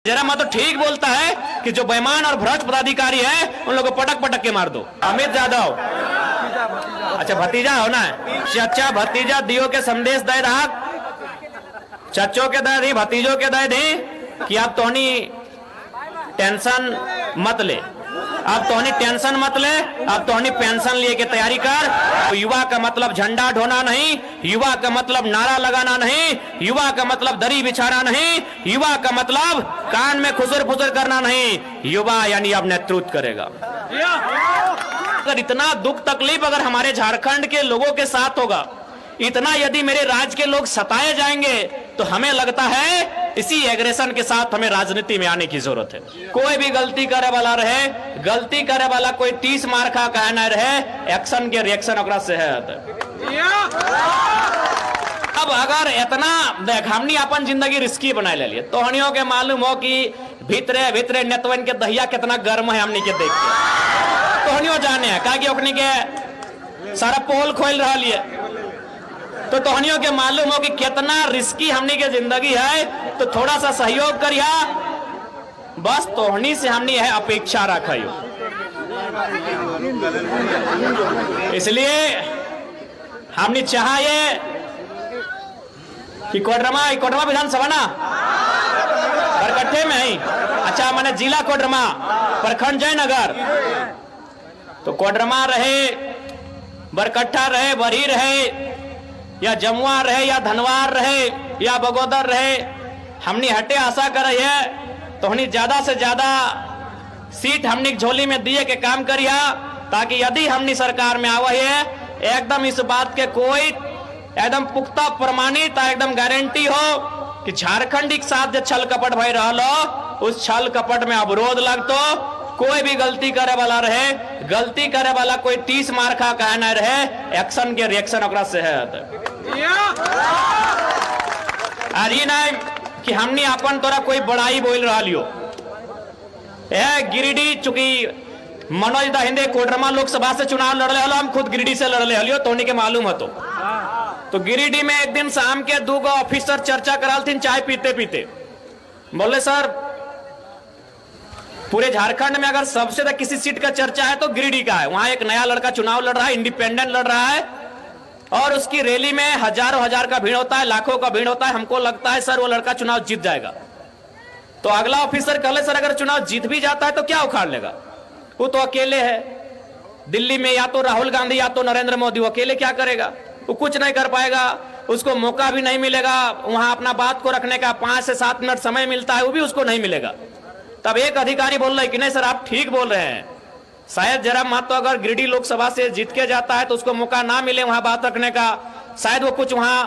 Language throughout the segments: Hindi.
जरा मैं तो ठीक बोलता है कि जो बेईमान और भ्रष्ट पदाधिकारी है उन लोगों को पटक पटक के मार दो। अमित यादव, अच्छा भतीजा हो ना, चचा भतीजा दियो के संदेश दे रहा, चचों के दे दी भतीजों के दे दी कि आप तोहनी टेंशन मत ले, अब तोहनी टेंशन मत ले, अब तोहनी पेंशन लिए के तैयारी कर। तो युवा का मतलब झंडा ढोना नहीं, युवा का मतलब नारा लगाना नहीं, युवा का मतलब दरी बिछाना नहीं, युवा का मतलब कान में खुसर फुसर करना नहीं, युवा यानी अब नेतृत्व करेगा। अगर इतना दुख तकलीफ अगर हमारे झारखंड के लोगों के साथ होगा, इतना यदि मेरे राज्य के लोग सताए जाएंगे, तो हमें लगता है इसी एग्रेशन के साथ हमें राजनीति में आने की जरूरत है। कोई भी गलती करे वाला रहे, गलती करे वाला कोई 30 मार खा कहे न रहे, एक्शन के रिएक्शन ओकरा से है। अब अगर इतना देख हमनी अपन जिंदगी रिस्की बनाए ले लिए, तोहनियों के मालूम हो कि भीतरे भीतरे नेतवन के दहिया कितना गर्म है, हमनी के देख के तोहनियों जाने है का कि ओकनी के सारा पोल खोल रहा लिए, तो तोहनियों के मालूम हो कि कितना रिस्की हमनी के जिंदगी है। तो थोड़ा सा सहयोग करिया, बस तोहनी से हमनी है अपेक्षा रखियो। इसलिए हमने चाहिए कि कोडरमा विधानसभा ना बरकट्ठे में ही, अच्छा मैंने जिला कोडरमा प्रखंड जयनगर, तो कोडरमा रहे, बरकट्ठा रहे, बरही रहे, या जमुआ रहे, या धनवार रहे, या बगोदर रहे, हमने हटे आशा कर रही है तो हमने ज्यादा से ज्यादा सीट हमने झोली में दिए के काम करिया, ताकि यदि हमने सरकार में आवा है एकदम इस बात के कोई एकदम पुख्ता प्रमाणित एकदम गारंटी हो कि झारखंड के साथ जो छल कपट भय रहा, उस छल कपट में अवरोध लगतो, कोई भी गलती करे वाला रहे, गलती करे वाला कोई 30 मार खा कहे न रहे, एक्शन के रिएक्शन ओकरा से है। और ये नहीं कि हमने अपन तोरा कोई बड़ाई बोल रहा लियो, गिरिडीह चूंकि मनोज दाहिंदे कोडरमा लोकसभा से चुनाव लड़ रहे हलो, हम खुद गिरिडीह से लड़ रहे हलियो, तो उन्हीं के मालूम है। तो गिरिडीह में एक दिन शाम के 2 ऑफिसर चर्चा कराल थी चाय पीते पीते, बोले सर पूरे झारखंड में अगर सबसे ज्यादा किसी सीट का चर्चा है तो गिरिडीह का है। वहां एक नया लड़का चुनाव लड़ रहा है, इंडिपेंडेंट लड़ रहा है, और उसकी रैली में हजारों हजार का भीड़ होता है, लाखों का भीड़ होता है। हमको लगता है सर वो लड़का चुनाव जीत जाएगा। तो अगला ऑफिसर कहले सर अगर चुनाव जीत भी जाता है तो क्या उखाड़ लेगा, वो तो अकेले है दिल्ली में, या तो राहुल गांधी या तो नरेंद्र मोदी, वो अकेले क्या करेगा, वो कुछ नहीं कर पाएगा, उसको मौका भी नहीं मिलेगा वहां अपना बात को रखने का, 5 से 7 मिनट समय मिलता है वो भी उसको नहीं मिलेगा। तब एक अधिकारी बोल रहा है कि नहीं सर आप ठीक बोल रहे हैं, शायद जरा मत तो अगर गिरिडीह लोकसभा से जीत के जाता है तो उसको मौका ना मिले वहां बात रखने का, शायद वो कुछ वहां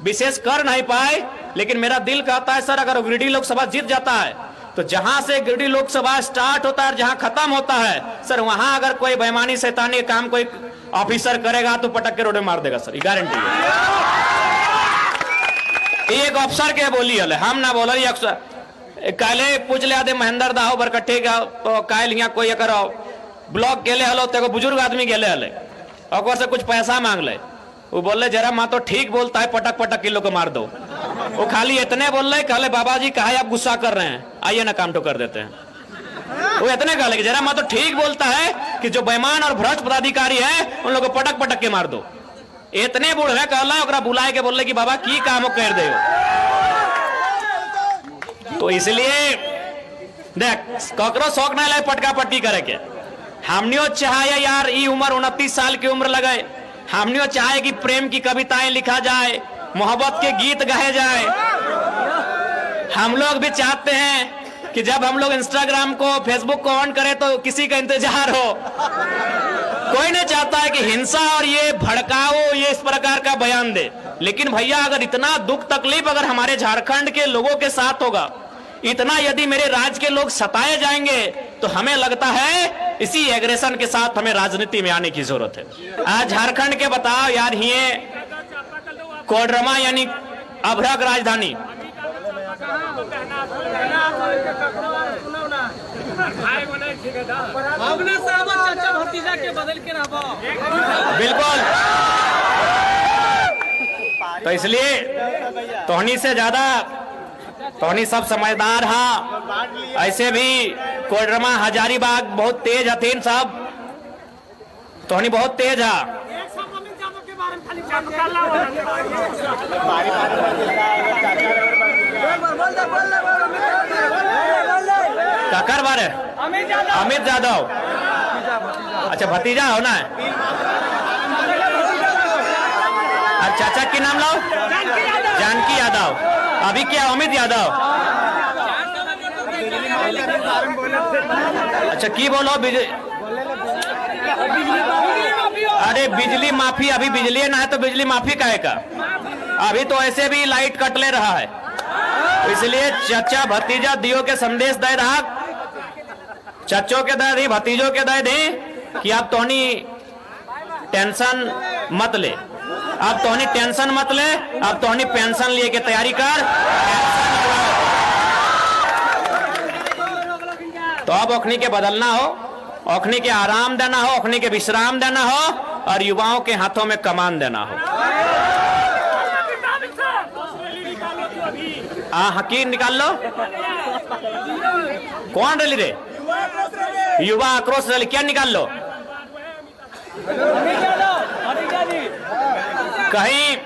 विशेष कर नहीं पाए, लेकिन मेरा दिल कहता है सर अगर गिरिडीह लोकसभा जीत जाता है तो जहां से गिरिडीह लोकसभा स्टार्ट होता है जहां खत्म होता है, सर वहां अगर कोई बेईमानी शैतानी काम कोई ऑफिसर करेगा तो पटक के रोड में मार देगा सर, ये गारंटी है। एक अफसर के बोली हले, हम ना बोल रही अक्सर काले पूछ ले आदे महेंद्र दाहो बरकट्ठे का, तो काल यहाँ कोई अगर ब्लॉक गेले हलो तो बुजुर्ग आदमी गेले हले, और से कुछ पैसा मांग ले, वो बोल रहे जरा माँ तो ठीक बोलता है, पटक पटक किलो को मार दो। वो खाली इतने बोल रहे कहले बाबा जी कहा आप गुस्सा कर रहे हैं, आइए ना काम तो कर देते हैं। वो इतने कहले कि जरा माँ तो ठीक बोलता है कि जो बेईमान और भ्रष्ट पदाधिकारी है उन लोगों को पटक पटक के मार दो। इतने बूढ़े कहला ओकरा बुलाए के बोल रहे कि बाबा की काम कर दे। तो इसलिए देख ककरो शौक ना लगे पटका पट्टी करे के, हमनियो चाहे यार ये उम्र 29 साल की उम्र लगे, हमनियो चाहे कि प्रेम की कविताएं लिखा जाए, मोहब्बत के गीत गाए जाए। हम लोग भी चाहते हैं कि जब हम लोग इंस्टाग्राम को फेसबुक को ऑन करें तो किसी का इंतजार हो। कोई नहीं चाहता है कि हिंसा और ये भड़काओ ये इस प्रकार का बयान दे, लेकिन भैया अगर इतना दुख तकलीफ अगर हमारे झारखंड के लोगों के साथ होगा, इतना यदि मेरे राज्य के लोग सताए जाएंगे, तो हमें लगता है इसी एग्रेशन के साथ हमें राजनीति में आने की जरूरत है। आज झारखंड के बताओ यार, ये कोडरमा यानी अभ्रक राजधानी, बिल्कुल, तो इसलिए तोहनी से ज्यादा तोहनी सब समझदार हा। ऐसे भी कोडरमा हजारीबाग बहुत तेज हथिन सब, तोहनी बहुत तेज हा। ककर बारे अमित यादव, अच्छा भतीजा हो ना। और चाचा की नाम लो जानकी यादव। अभी क्या अमित यादव, अच्छा की बोलो अरे बिजली माफी, अभी बिजली ना है तो बिजली माफी काहे का। अभी तो ऐसे भी लाइट कट ले रहा है, इसलिए चचा भतीजा दियो के संदेश दे रहा, चचों के दे दी भतीजों के दे दी कि आप तोहनी टेंशन मत ले, अब तोहनी टेंशन मत ले, अब तोहनी पेंशन लिए के तैयारी कर। तो अब ओखनी के बदलना हो, ओखनी के आराम देना हो, ओखनी के विश्राम देना हो और युवाओं के हाथों में कमान देना हो। हकीर निकाल लो। कौन रैली रे? युवा आक्रोश रैली, क्या निकाल लो? कहीं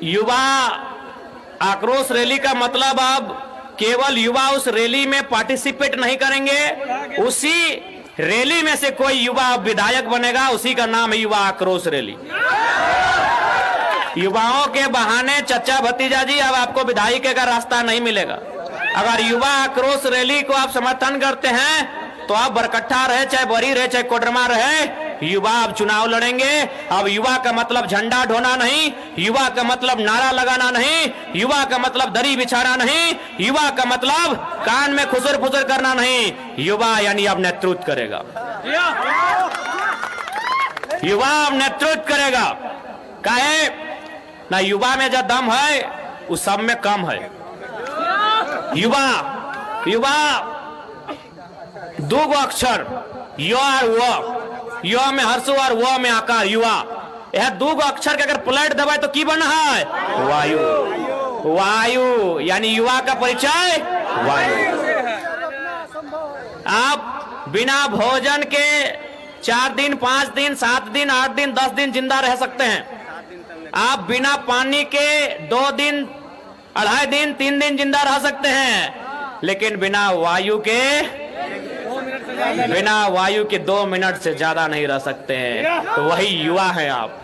युवा आक्रोश रैली का मतलब अब केवल युवा उस रैली में पार्टिसिपेट नहीं करेंगे, उसी रैली में से कोई युवा विधायक बनेगा, उसी का नाम है युवा आक्रोश रैली। युवाओं के बहाने चचा भतीजा जी अब आपको विधायक का रास्ता नहीं मिलेगा। अगर युवा आक्रोश रैली को आप समर्थन करते हैं तो आप बरकट्ठा रहे, चाहे बरी रहे, चाहे कोडरमा रहे, युवा अब चुनाव लड़ेंगे। अब युवा का मतलब झंडा ढोना नहीं, युवा का मतलब नारा लगाना नहीं, युवा का मतलब दरी बिछाना नहीं, युवा का मतलब कान में खुसर फुसर करना नहीं। युवा यानी अब नेतृत्व करेगा, युवा अब नेतृत्व करेगा। काहे ना, युवा में जो दम है उस सब में कम है। युवा युवा दो गो अक्षर यो और वो, यो में हर्षु और वो में आकार, युवा यह दो गो अक्षर के अगर पलट दबाए तो की बना है? वायु। वायु यानी युवा का परिचय वायु। आप बिना भोजन के 4 दिन 5 दिन 7 दिन 8 दिन 10 दिन जिंदा रह सकते हैं। आप बिना पानी के 2 दिन 2.5 दिन 3 दिन जिंदा रह सकते हैं, लेकिन बिना वायु के 2 मिनट से ज्यादा नहीं रह सकते हैं। तो वही युवा है आप।